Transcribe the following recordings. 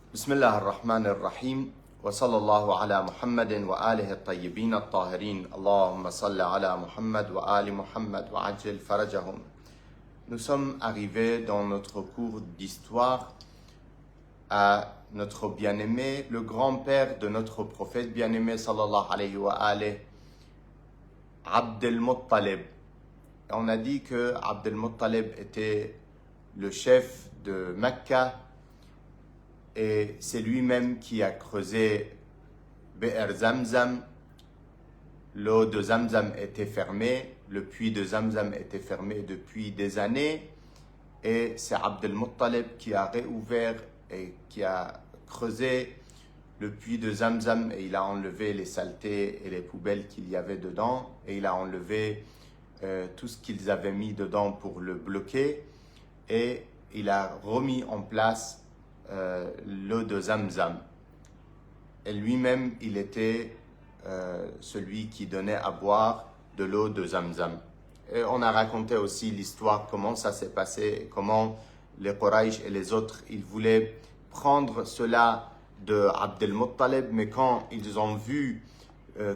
بسم الله الرحمن الرحيم وصلى الله على محمد وآله الطيبين الطاهرين اللهم صل على محمد وآل محمد وعجل فرجهم. Nous sommes arrivés dans notre cours d'histoire à notre bien-aimé, le grand-père de notre prophète bien-aimé sallallahu alayhi wa alayhi, Abd al-Muttalib. On a dit que Abd al-Muttalib était le chef de Mecca et c'est lui-même qui a creusé Be'er Zamzam. L'eau de Zamzam était fermée, le puits de Zamzam était fermé depuis des années et c'est Abd al-Muttalib qui a réouvert et qui a creusé le puits de Zamzam et il a enlevé les saletés et les poubelles qu'il y avait dedans et il a enlevé tout ce qu'ils avaient mis dedans pour le bloquer et il a remis en place l'eau de Zamzam. Et lui-même, il était celui qui donnait à boire de l'eau de Zamzam. Et on a raconté aussi l'histoire, comment ça s'est passé, comment les Quraysh et les autres, ils voulaient prendre cela de Abd al-Muttalib, mais quand ils ont vu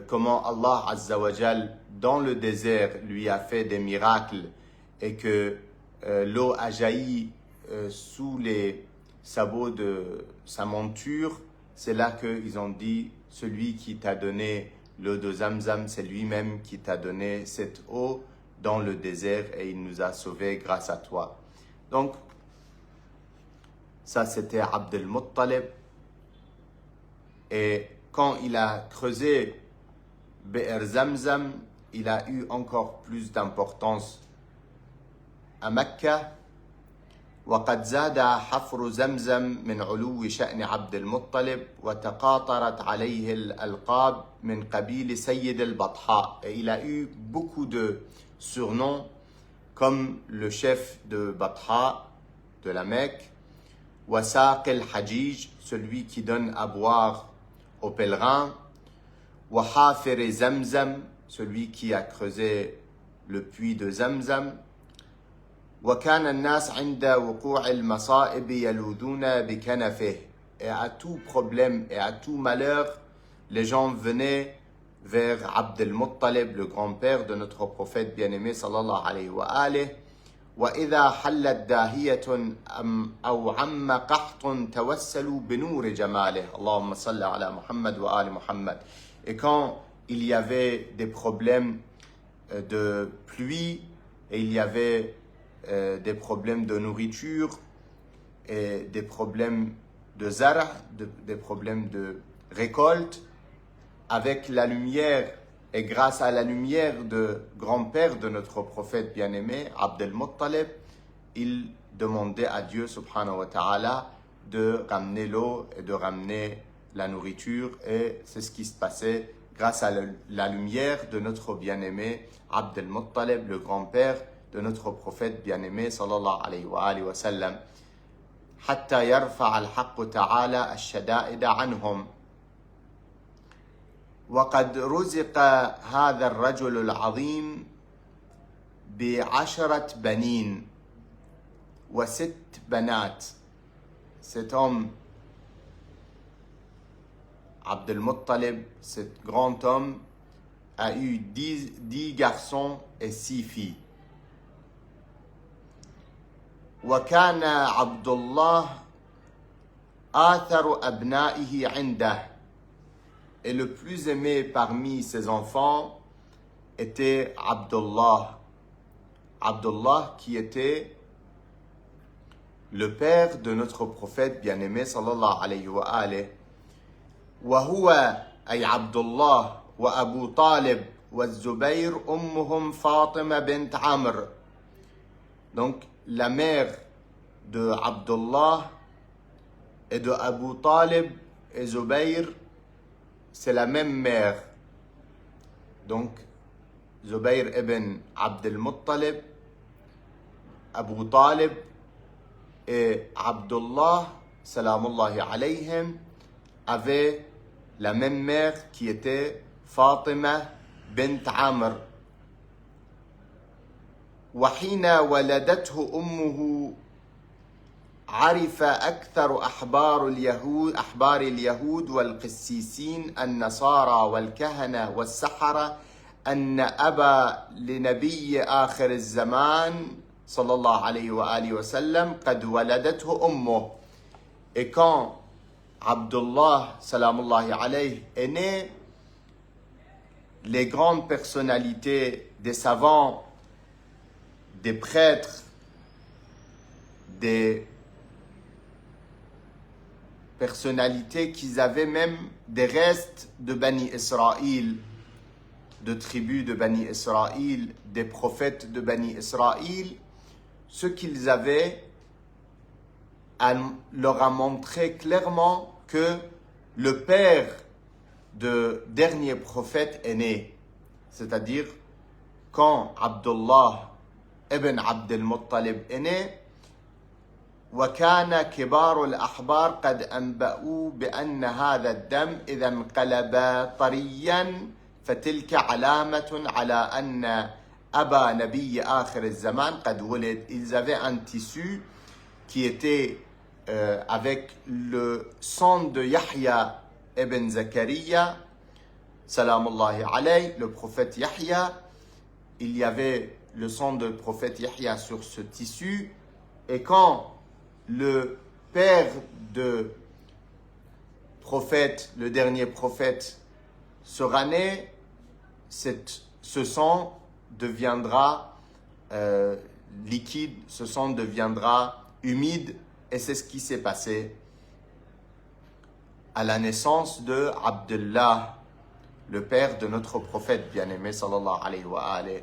comment Allah Azza wa Jal, dans le désert, lui a fait des miracles et que l'eau a jailli sous les sabots de sa monture, c'est là qu'ils ont dit, celui qui t'a donné l'eau de Zamzam, c'est lui-même qui t'a donné cette eau dans le désert et il nous a sauvés grâce à toi. Donc, ça c'était Abd al-Muttalib. Et quand il a creusé Be'er Zamzam, il a eu encore plus d'importance à Mecca. وقد زاد حفر زمزم من علو شأن عبد المطلب وتقاطرت عليه الألقاب من قبيل سيد البطحاء. Et il a eu beaucoup de surnoms comme le chef de Batha de la Mecque, Wasaq al-Hajij, celui qui donne à boire aux pèlerins, Wahafir Zamzam, celui qui a creusé le puits de Zamzam. وكان الناس عند وقوع المصائب يلوذون بكنفه. Et à tout problème et à tout malheur, les gens venaient vers Abd al-Muttalib, le grand-père de notre prophète bien-aimé sallallahu alayhi wa alayhi. وإذا حلت داهية أو عم قحط توسلوا بنور جماله اللهم صل على محمد وآل محمد. Et quand il y avait des problèmes de pluie et il y avait des problèmes de nourriture et des problèmes de zara, des problèmes de récolte, avec la lumière et grâce à la lumière de grand-père de notre prophète bien-aimé, Abd al-Muttalib, il demandait à Dieu subhanahu wa ta'ala de ramener l'eau et de ramener la nourriture et c'est ce qui se passait grâce à la lumière de notre bien-aimé Abd al-Muttalib, le grand-père de notre prophète bien-aimé sallallahu alayhi wa alihi wa sallam, حتى يرفع الحق تعالى الشدائد عنهم. وقد رزق هذا الرجل العظيم ب10 بنين و6 بنات. Cet homme, Abd al-Muttalib, cet grand homme, a eu 10 garçons et 6 filles. وكان عبد الله آثر أبنائه عنده. Et le plus aimé parmi ses enfants était Abdullah. Abdullah qui était le père de notre prophète bien-aimé sallallahu alayhi wa alayhi. وهو أي عبد الله وأبو طالب والزبير أمهم فاطمة بنت عمرو. Donc la mère de Abdullah et de Abu Talib et Zubayr, c'est la même mère. Donc, Zubayr ibn Abd al-Muttalib, Abu Talib et Abdullah, salamullahi alayhim, avaient la même mère qui était Fatima bint Amr. وحين ولدته أمه عرف أكثر أحبار اليهود والقسيسين النصارى والكهنة والسحرة أن أبا لنبي آخر الزمان صلى الله عليه وآله وسلم قد ولدته أمه. Et quand Abdullah salamullahi alayhi est né, les grandes personnalités des savants, des prêtres, des personnalités qui avaient même des restes de Bani Israël, de tribus de Bani Israël, des prophètes de Bani Israël, ce qu'ils avaient leur a montré clairement que le père du dernier prophète est né. C'est-à-dire, quand Abdullah ibn Abd al-Muttalib est né, وكان كبار الأحبار قد أنبأوا بأن هذا الدم إذا انقلب طريا فتلك علامة على أن أبا نبي آخر الزمان قد ولد. Ils avaient un tissu qui était avec le sang de Yahya ibn Zakaria, salamullahi alayhi, le prophète Yahya. Il y avait le sang du prophète Yahya sur ce tissu. Et quand le père de prophète, le dernier prophète, sera né, ce sang deviendra liquide, ce sang deviendra humide, et c'est ce qui s'est passé à la naissance de Abdullah, le père de notre prophète bien-aimé sallallahu alayhi wa alayhi.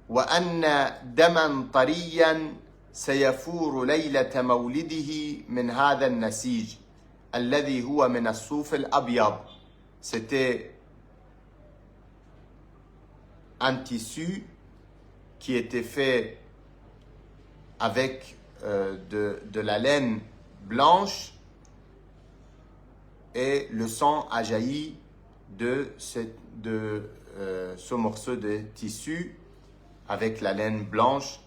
وأن دما طريا سيفور ليلة مولده من هذا النسيج الذي هو من الصوف الأبيض. C'était un tissu qui était fait avec de la laine blanche, et le sang a jailli de ce morceau de tissu avec la laine blanche,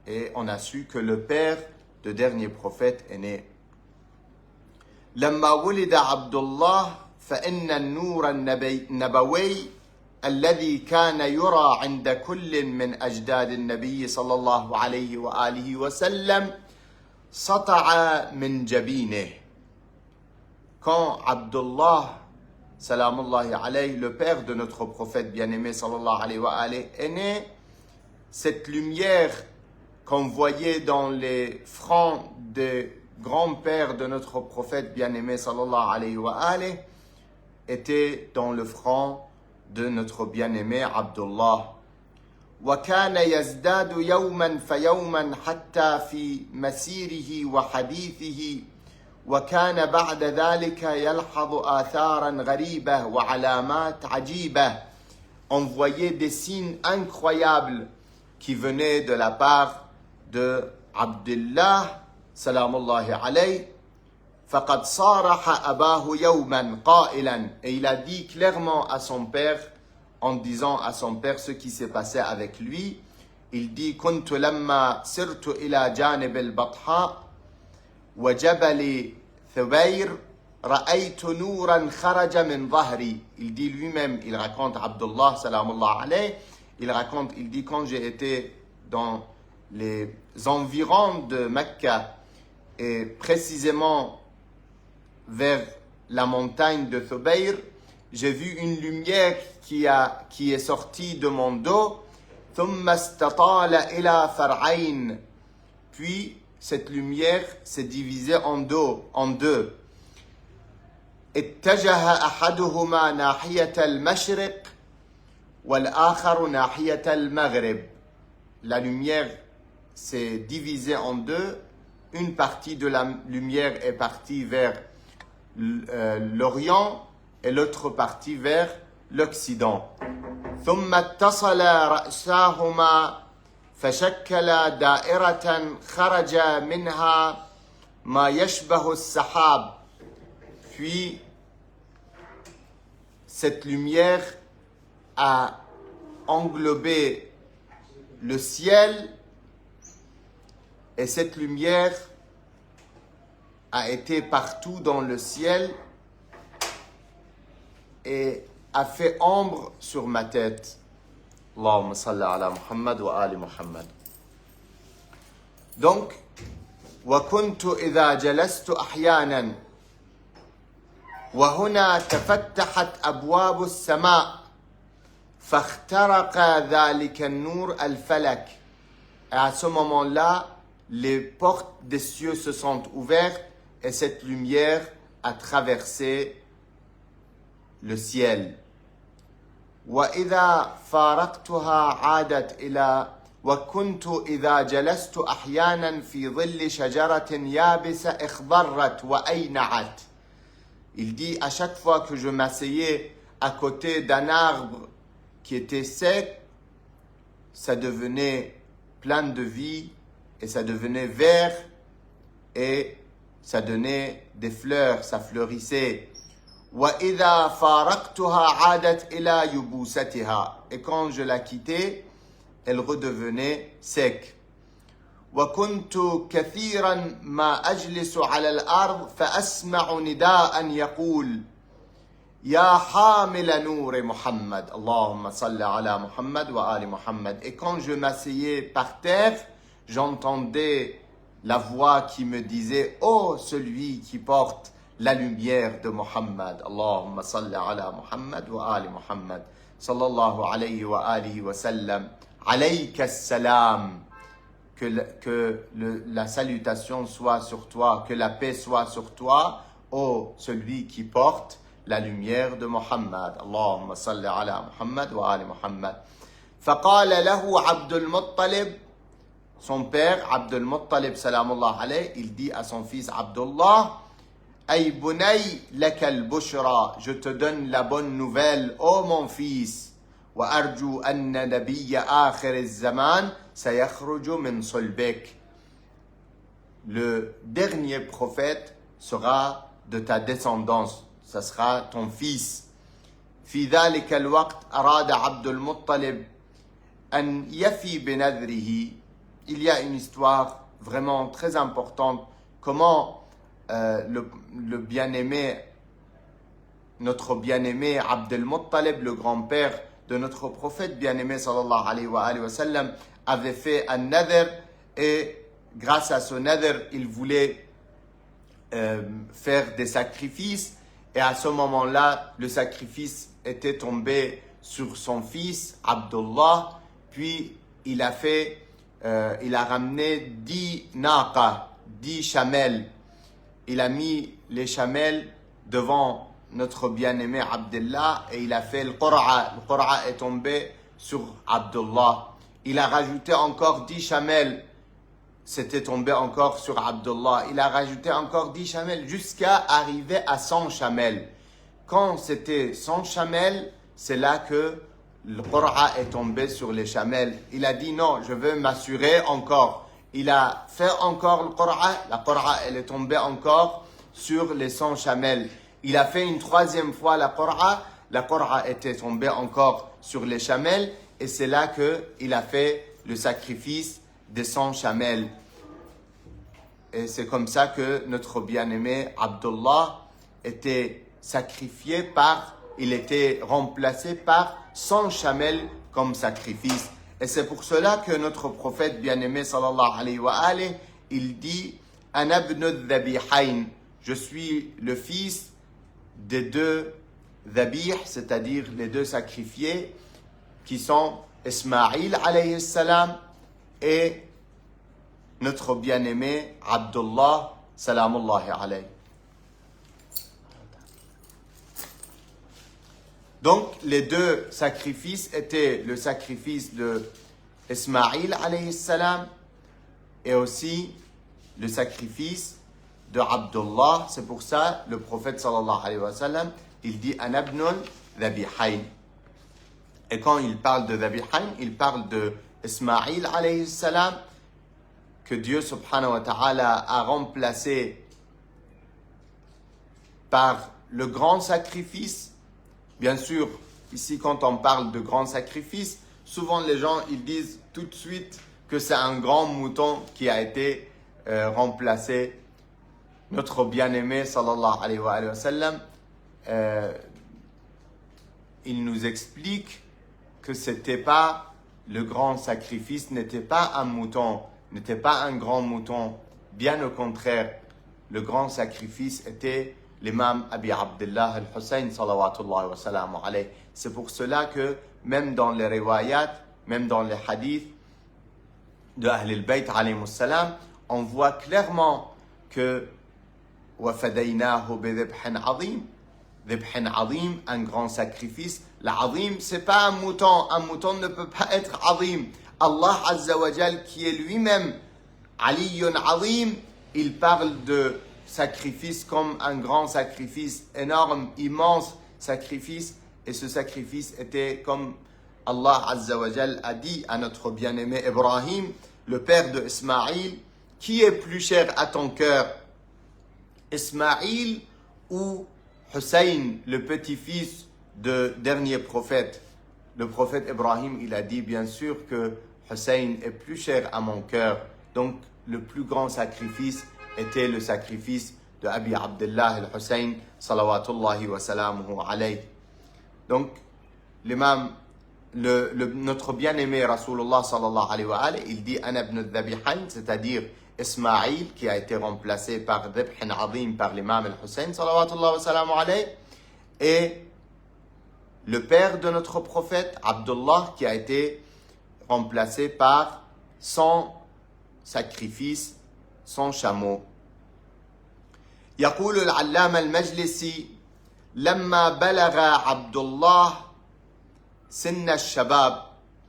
et on a su que le père du dernier prophète est né. لما ولد عبد الله فإن النور النبوي الذي كان يرى عند كل من أجداد النبي صلى الله عليه وآله وسلم سطع من جبينه. Quand Abdullah salamullahi alayhi, le père de notre prophète bien-aimé sallallahu alayhi wa alayhi, est né, cette lumière qu'on voyait dans les fronts des grands-pères de notre prophète bien-aimé sallallahu alayhi wa alayhi était dans le front de notre bien-aimé Abdullah. وكان يزداد يوما فيوما حتى في مسيره وحديثه وكان بعد ذلك يلحظ آثارا غريبة وعلامات عجيبة. On voyait des signes incroyables qui venaient de la part de Abdullah salamullahi alayhi. فقد صارح أباه يوما قائلا, et il a dit clairement à son père, en disant à son père ce qui s'est passé avec lui. Il dit كنت لما سرت إلى جانب البطحاء وجبل ثبير رأيت نورا خرج من ظهري. Il dit lui-même, il raconte Abdullah salamullah alayhi, il dit quand j'ai été dans les environs de Mecca et précisément vers la montagne de Thubayr, j'ai vu une lumière qui est sortie de mon dos. ثم استطال إلى فرعين. Puis cette lumière s'est divisée en deux. اتجه أحدهما ناحية المشرق والآخر ناحية المغرب. La lumière s'est divisée en deux. Une partie de la lumière est partie vers l'Orient et l'autre partie vers l'Occident. ثم اتصل رأساهما فشكل دائرة خرج منها ما يشبه السحاب. Puis cette lumière a englobé le ciel et cette lumière a été partout dans le ciel et a fait ombre sur ma tête. Allahumma salli ala Muhammad wa ali Muhammad. Donc, وكنت إذا جلست أحيانا وهنا تفتحت أبواب السماء فاخترق ذلك النور الفلك. Et à ce moment-là, les portes des cieux se sont ouvertes et cette lumière a traversé le ciel. وإذا فارقتها عادت إلى وكنت إذا جلست أحيانا في ظل شجرة يابسة اخضرت وأينعت. Il dit, à chaque fois que je m'asseyais à côté d'un arbre qui était sec, ça devenait plein de vie et ça devenait vert et ça donnait des fleurs, ça fleurissait. وَإِذَا فَارَقْتُهَا عَادَتْ إِلَى يُبُوسَتِهَا. Et quand je la quittais, elle redevenait sec. وكنت كثيرا ما أجلس على الأرض فأسمع نداء يقول يا حامل نور محمد اللهم صل على محمد وآل محمد. Et quand je m'asseyais par terre, j'entendais la voix qui me disait oh celui qui porte la lumière de Muhammad Allahumma salli ala Muhammad wa ali Muhammad sallallahu alayhi wa alihi wa sallam alayka salam. Que la salutation soit sur toi, que la paix soit sur toi, ô celui qui porte la lumière de Muhammad. Allahumma salli ala Muhammad wa ali Muhammad. فقال له عبد المطلب, son père Abd al-Muttalib salamullah alayh, il dit à son fils Abdullah, Ay bunay laka al-bushra, je te donne la bonne nouvelle, ô mon fils. وأرجو أن نبي آخر الزمان سيخرج من صلبك. Le dernier prophète sera de ta descendance, ça sera ton fils. في ذلك الوقت أراد عبد المطلب أن يفي بنذره. Il y a une histoire vraiment très importante, comment le bien-aimé, notre bien-aimé Abd al-Muttalib, le grand-père de notre prophète bien-aimé sallallahu alayhi wa sallam, avait fait un nadr et grâce à ce nadr, il voulait faire des sacrifices et à ce moment-là, le sacrifice était tombé sur son fils Abdullah, puis il a ramené 10 naqa, 10 chamelles. Il a mis les chamelles devant notre bien-aimé Abdullah et il a fait le Qur'a. Le Qur'a est tombé sur Abdullah. Il a rajouté encore 10 chamelles. C'était tombé encore sur Abdullah. Il a rajouté encore 10 chamelles jusqu'à arriver à 100 chamelles. Quand c'était 100 chamelles, c'est là que le Qur'a est tombé sur les chamelles. Il a dit non, je veux m'assurer encore. Il a fait encore le Qur'a. La Qur'a, elle est tombée encore sur les 100 chamelles. Il a fait une troisième fois la Qur'a était tombée encore sur les chamelles et c'est là qu'il a fait le sacrifice des 100 chamelles. Et c'est comme ça que notre bien-aimé Abdullah était sacrifié il était remplacé par 100 chamelles comme sacrifice. Et c'est pour cela que notre prophète bien-aimé sallallahu alayhi wa alayhi, il dit « Ana ibn al-dhabihayn » je suis le fils des deux dhabih, c'est-à-dire les deux sacrifiés, qui sont Ismaïl alayhi salam et notre bien-aimé Abdullah salamullahi alayhi. Donc, les deux sacrifices étaient le sacrifice de Ismaïl alayhi salam et aussi le sacrifice de Abdullah. C'est pour ça le prophète sallallahu alayhi wa sallam, il dit Ana ibnul dhabihayn. Et quand il parle de dhabihayn, il parle de Ismaïl alayhi salam que Dieu subhanahu wa ta'ala a remplacé par le grand sacrifice. Bien sûr, ici quand on parle de grand sacrifice, souvent les gens ils disent tout de suite que c'est un grand mouton qui a été remplacé. Notre bien-aimé sallallahu alayhi wa sallam, il nous explique que c'était pas le grand sacrifice, n'était pas un mouton, n'était pas un grand mouton. Bien au contraire, le grand sacrifice était l'imam Abi Abdullah al-Hussein salawatullahi wa salamu alayhi. C'est pour cela que même dans les riwayat, même dans les hadiths de Ahl al-Bayt alayhi salam, on voit clairement que وَفَدَيْنَاهُ بِذِبْحٍ عَظِيمٍ, ذِبْحٍ عَظِيم, un grand sacrifice. L'azim, c'est pas un mouton ne peut pas être azim. Allah Azza wa Jal, qui est lui-même Aliyun Azim, il parle de sacrifice comme un grand sacrifice, énorme, immense sacrifice, et ce sacrifice était comme Allah Azza wa Jal a dit à notre bien-aimé Ibrahim, le père de Ismaïl, qui est plus cher à ton cœur, Ismaïl ou Hussein, le petit-fils du dernier prophète? Le prophète Ibrahim, il a dit bien sûr que Hussein est plus cher à mon cœur. Donc le plus grand sacrifice était le sacrifice de Abi Abdullah al-Hussein salawatullahi wa salamuhu alayhi. Donc l'imam, notre bien-aimé Rasulullah sallallahu alayhi wa alayhi, il dit Ana ibn al-Dhabihayn, c'est-à-dire Ismaïl, qui a été remplacé par Dhibhin Azim, par l'imam al-Hussein salawatullahi wa salamuhu alayhi, et le père de notre prophète Abdullah, qui a été remplacé par son sacrifice, son chameau. يقول العلامة المجلسي لما بلغ عبد الله سن الشباب,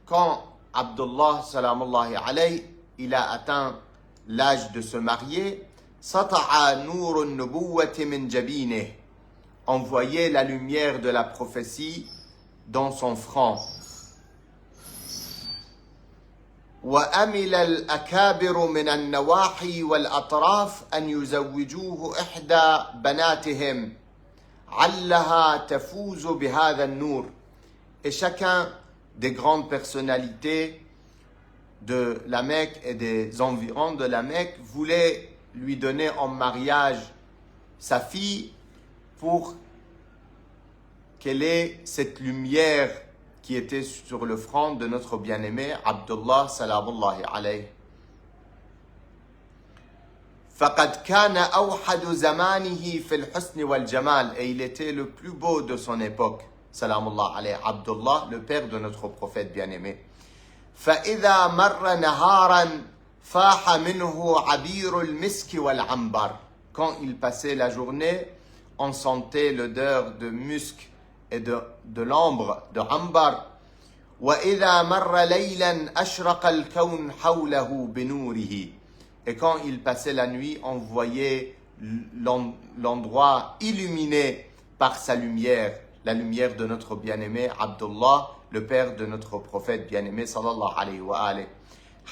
quand Abdullah salamullahi alayhi, il a atteint l'âge de se marier, سطع نور النبوة من جبينه, on voyait la lumière de la prophétie dans son front. وأمل الأكابر من النواحي والأطراف أن يزوجوه إحدى بناتهم علها تفوز بهذا النور. Et chacun des grandes personnalités de la Mecque et des environs de la Mecque voulait lui donner en mariage sa fille pour qu'elle ait cette lumière qui était sur le front de notre bien-aimé Abdullah salamullahi alayhi. فَقَدْ كَانَ أَوْحَدُ زَمَانِهِ فِي الْحُسْنِ وَالْجَمَالِ, et il était le plus beau de son époque, salamullah alayhi, Abdullah, le père de notre prophète bien-aimé. فَإِذَا مَرَّ نَهَارًا فَاحَ مِنْهُ عَبِيرُ الْمِسْكِ وَالْعَنْبَرِ, quand il passait la journée, on sentait l'odeur de musc et de l'ambre, de ambar. وَإِذَا مَرَّ لَيْلًا أَشْرَقَ الْكَوْنُ حَوْلَهُ بِنُورِهِ, et quand il passait la nuit, on voyait l'endroit illuminé par sa lumière, la lumière de notre bien-aimé Abdullah, le père de notre prophète bien-aimé sallallahu alayhi wa alayhi.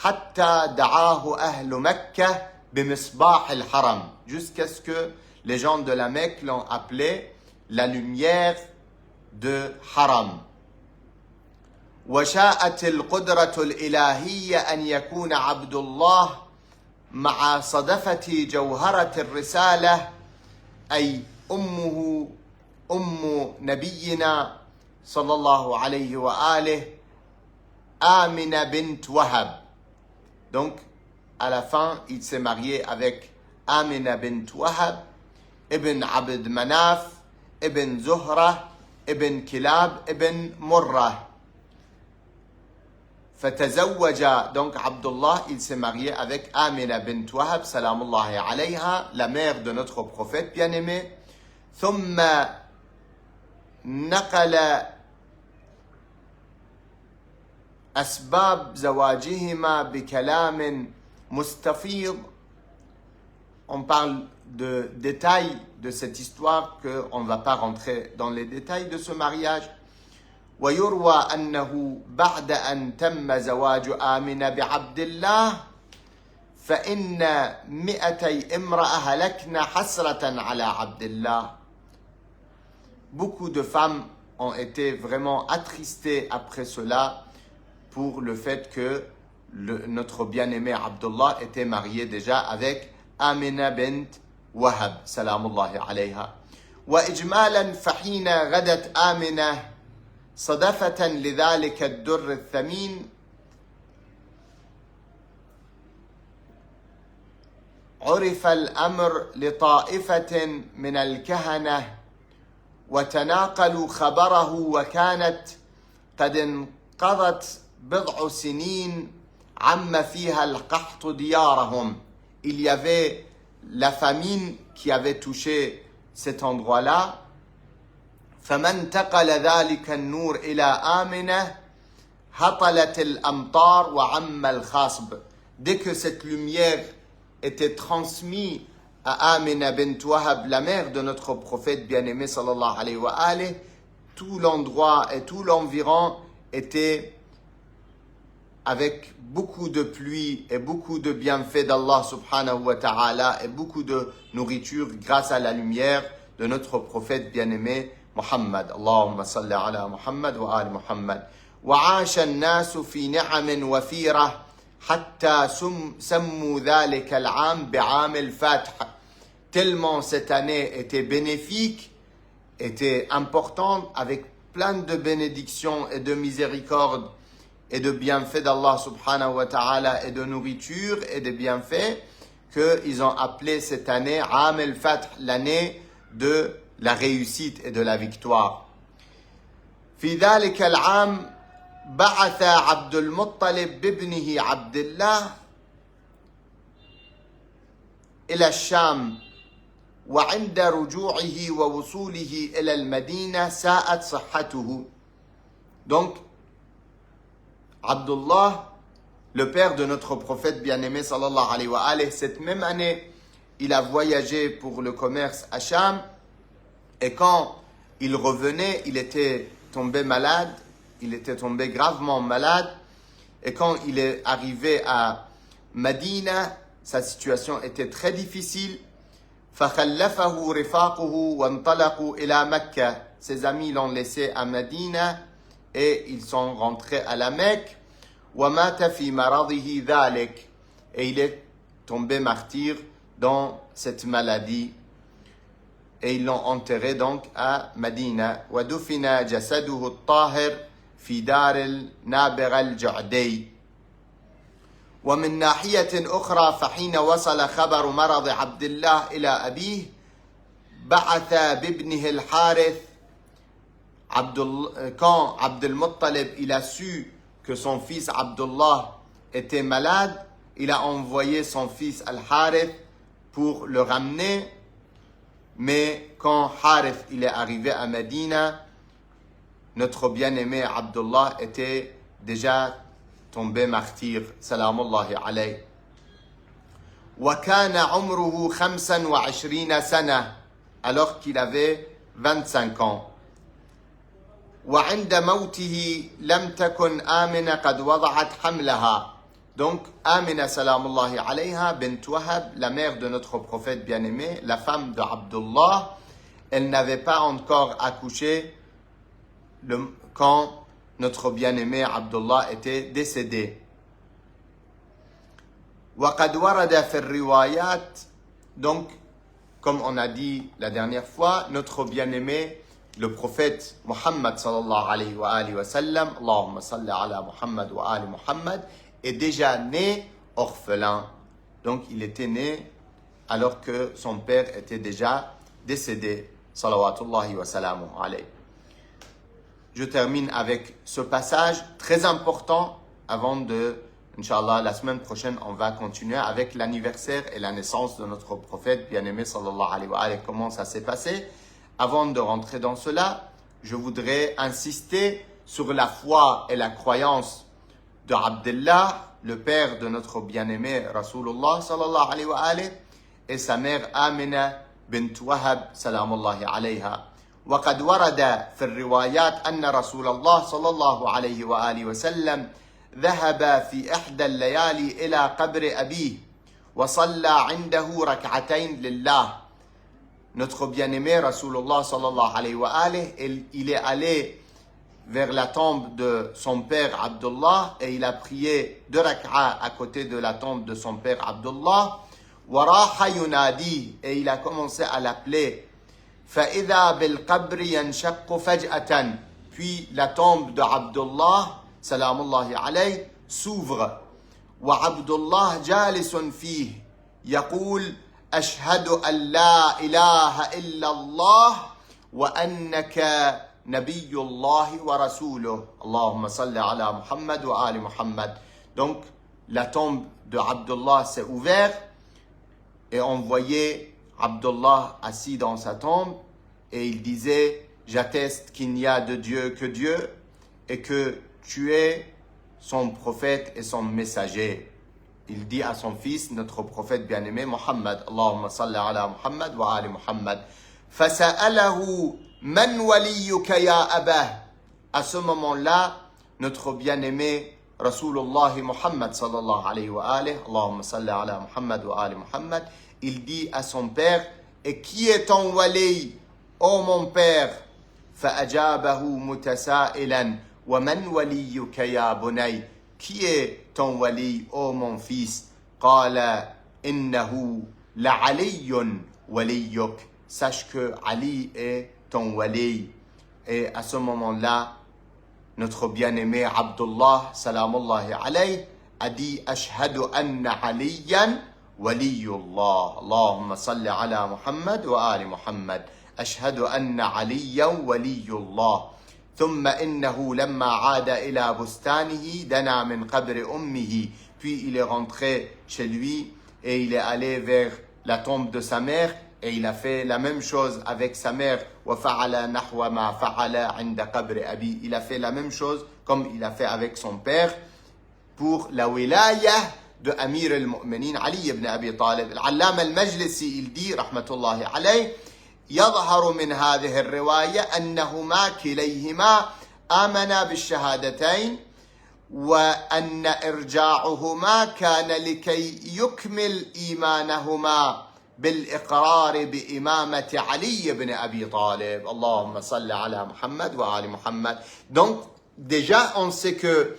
حَتَّى دَعَاهُ أَهْلُ مَكَّةِ بِمِصْبَاحِ الْحَرَمِ, jusqu'à ce que les gens de la Mecque l'ont appelé la lumière de Haram. وشاءت القدرة الإلهية أن يكون عبد الله مع صدفة جوهرة الرسالة أي أمه أم نبينا صلى الله عليه وآله آمنة بنت وهب. Donc à la fin il s'est marié avec Amina bint Wahab ibn Abd Manaf ibn Zuhra ibn Kilab ibn Murrah. فتزوج, donc Abdullah, il s'est marié avec Amina bint Wahab, salamullahi alayha, la mère de notre prophète bien-aimé. ثم نقل أسباب زواجهما بكلام مستفيض. On parle de détails de cette histoire qu'on ne va pas rentrer dans les détails de ce mariage. ويروى أنه بعد أن تم زواج آمنة بعبد الله فإن 200 امرأة هلكن حسرة على عبد الله. Beaucoup de femmes ont été vraiment attristées après cela, pour le fait que notre bien-aimé Abdullah était marié déjà avec Amina bint Wahab, salamullahi alayha. وإجمالا فحين غدت آمنة صدفة لذلك الدر الثمين عرف الأمر لطائفة من الكهنة وتناقلوا خبره وكانت قد انقضت بضع سنين عم فيها القحط ديارهم. Il y avait la famine qui avait touché cet endroit-là. فما انتقل ذلك النور إلى آمنة هطلت الأمطار وعم الخصب. Dès que cette lumière était transmise à Amina bint Wahab, la mère de notre prophète bien-aimé sallallahu alayhi wa alayhi, tout l'endroit et tout l'environ était avec beaucoup de pluie et beaucoup de bienfaits d'Allah subhanahu wa ta'ala et beaucoup de nourriture grâce à la lumière de notre prophète bien-aimé Muhammad. Allahumma salli ala Muhammad wa ali Muhammad. وعاش الناس في نعم وفيرة حتى سموا ذلك العام بعام الفتح. Tellement cette année était bénéfique, était importante, avec plein de bénédictions et de miséricorde et de bienfaits d'Allah subhanahu wa ta'ala et de nourriture et de bienfaits, qu'ils ont appelé cette année Am al-Fath, l'année de la réussite et de la victoire. في ذلك العام بعث عبد المطلب بابنه عبد الله إلى الشام وعند رجوعه ووصوله إلى المدينة ساءت صحته. Donc, Abdullah, le père de notre prophète bien-aimé sallallahu alayhi wa alayhi, cette même année, il a voyagé pour le commerce à Sham, et quand il revenait, il était tombé malade, il était tombé gravement malade, et quand il est arrivé à Medina, sa situation était très difficile. فخلفه رفاقه وانطلقوا إلى مكة. Ses amis l'ont laissé à Medina et ils sont rentrés à la Mecque. ومات في مرضه ذلك. Et il est tombé martyr dans cette maladie. Et ils l'ont enterré donc à Medina. ودفن جسده الطاهر في دار النابغة الجعدي. ومن ناحية أخرى فحين وصل خبر مرض عبد الله إلى أبيه بعث بابنه الحارث. Quand Abd al-Muttalib il a su que son fils Abdullah était malade, il a envoyé son fils Al-Harith pour le ramener. Mais quand Harith il est arrivé à Medina, notre bien-aimé Abdullah était déjà tombé martyr, salamullahi alayhi. وكان عمره 25 سنة, alors qu'il avait 25 ans. وعند موته لم تكن آمنة قد وضعت حملها. Donc Amina salamullahi alayha bint Wahab, la mère de notre prophète bien-aimé, la femme de Abdullah, elle n'avait pas encore accouché quand notre bien-aimé Abdullah était décédé. وقد ورد في الروايات. Donc, comme on a dit la dernière fois, notre bien-aimé, le prophète Muhammad sallallahu alayhi wa alihi wa sallam, Allahumma salli ala Muhammad wa ali Muhammad, est déjà né orphelin. Donc, il était né alors que son père était déjà décédé. Salawatullahi wa salamu alayhi. Je termine avec ce passage très important avant de, Inch'Allah, la semaine prochaine, on va continuer avec l'anniversaire et la naissance de notre prophète bien-aimé, sallallahu alayhi wa alayhi, comment ça s'est passé. Avant de rentrer dans cela, je voudrais insister sur la foi et la croyance de Abdullah, le père de notre bien-aimé Rasulullah, sallallahu alayhi wa alayhi, et sa mère Amina bint Wahab, salamullahi alayha. وقد ورد في الروايات أن رسول الله صلى الله عليه وآله وسلم ذهب في إحدى الليالي إلى قبر أبيه وصلى عنده ركعتين لله. Notre bien-aimé Rasulullah sallallahu alayhi wa alayhi, il est allé vers la tombe de son père Abdullah et il a prié 2 rak'a à côté de la tombe de son père Abdullah. وراح يناديه et il a commencé à l'appeler. فإذا بالقبر ينشق فجأة. Puis la tombe de Abdullah salamullahi alayhi s'ouvre. وعبد الله جالس فيه يقول أشهد أن لا إله إلا الله وأنك نبي الله ورسوله اللهم صل على محمد وآل محمد. Donc la tombe de Abdullah s'est ouverte et on voyait Abdullah assis dans sa tombe et il disait j'atteste qu'il n'y a de Dieu que Dieu et que tu es son prophète et son messager. Il dit à son fils, notre prophète bien-aimé Muhammad, Allahumma salli ala Muhammad wa ali Muhammad. فَسَأَلَهُ مَنْ وَلِيُّكَ يَا أَبَاهِ. À ce moment-là, notre bien-aimé Rasulullah Muhammad sallallahu alayhi wa alihi, Allahumma salli ala Muhammad wa ali Muhammad, il dit à son père, et qui est ton wali, ô mon père? فَأَجَابَهُ مُتَسَائِلًا وَمَنْ وَلِيُّكَ يَا بُنَيَّ. Qui est ton wali, ô mon fils? قال إنه لعلي وليك. Sache que Ali est ton wali. Et à ce moment-là, notre bien-aimé Abdullah salamullahi alayhi a dit ashhadu anna aliyan waliyullah. Allahumma salli ala Muhammad wa ali Muhammad. ashhadu anna aliyan waliyullah. ثم إنه لما عاد إلى بستانه دنا من قبر أمه. Puis il est rentré chez lui et il est allé vers la tombe de sa mère et il a fait la même chose avec sa mère. وفعل نحو ما فعل عند قبر أبي. Il a fait la même chose comme il a fait avec son père pour la wilaya de Amir al-Mu'minin Ali ibn Abi Talib. Al-Allama al-Majlisi il dit rahmatullahi alayhi يظهر من هذه الرواية أنهما كليهما آمنا بالشهادتين وأن إرجاعهما كان لكي يكمل إيمانهما بالإقرار بإمامة علي بن أبي طالب. اللهم صل على محمد وآل محمد. Donc déjà on sait que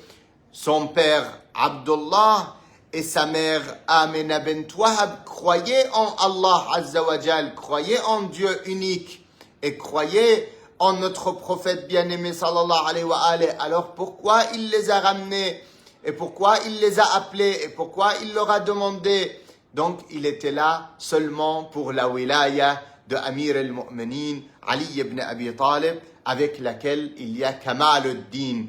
son père Abdullah et sa mère Amina bint Wahab croyaient en Allah Azza wa Jal, croyaient en Dieu unique et croyaient en notre prophète bien-aimé sallallahu alayhi wa alayhi. Alors pourquoi il les a ramenés et pourquoi il les a appelés et pourquoi il leur a demandé? Donc il était là seulement pour la wilaya de Amir al-Mu'minin Ali ibn Abi Talib avec laquelle il y a Kamal ad-Din,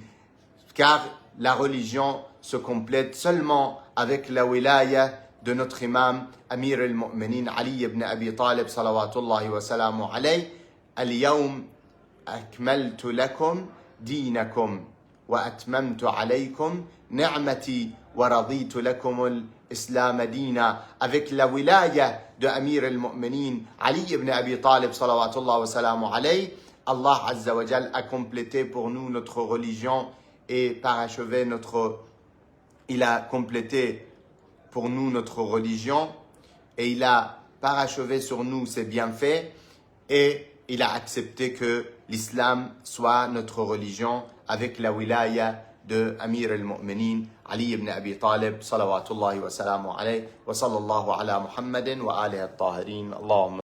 car la religion se complète seulement avec la wilaya de notre imam Amir al-Mu'minin Ali ibn Abi Talib salawatullahi wa salamu alayhi. Al-yawm akmaltu lakum dinakum wa atmamtu alaykum ni'mati wa raditu lakum al-islam dina. Avec la wilaya de Amir al-Mu'minin Ali ibn Abi Talib salawatullahi wa salamu alayhi, Allah Azza wa Jal a complété pour nous notre religion et parachevé il a complété pour nous notre religion et il a parachevé sur nous ses bienfaits et il a accepté que l'islam soit notre religion avec la wilaya de Amir al-Mu'minin Ali ibn Abi Talib salawatullahi wa salamu alayhi wa sallallahu ala Muhammadin wa alihi at-tahirin. Allahumma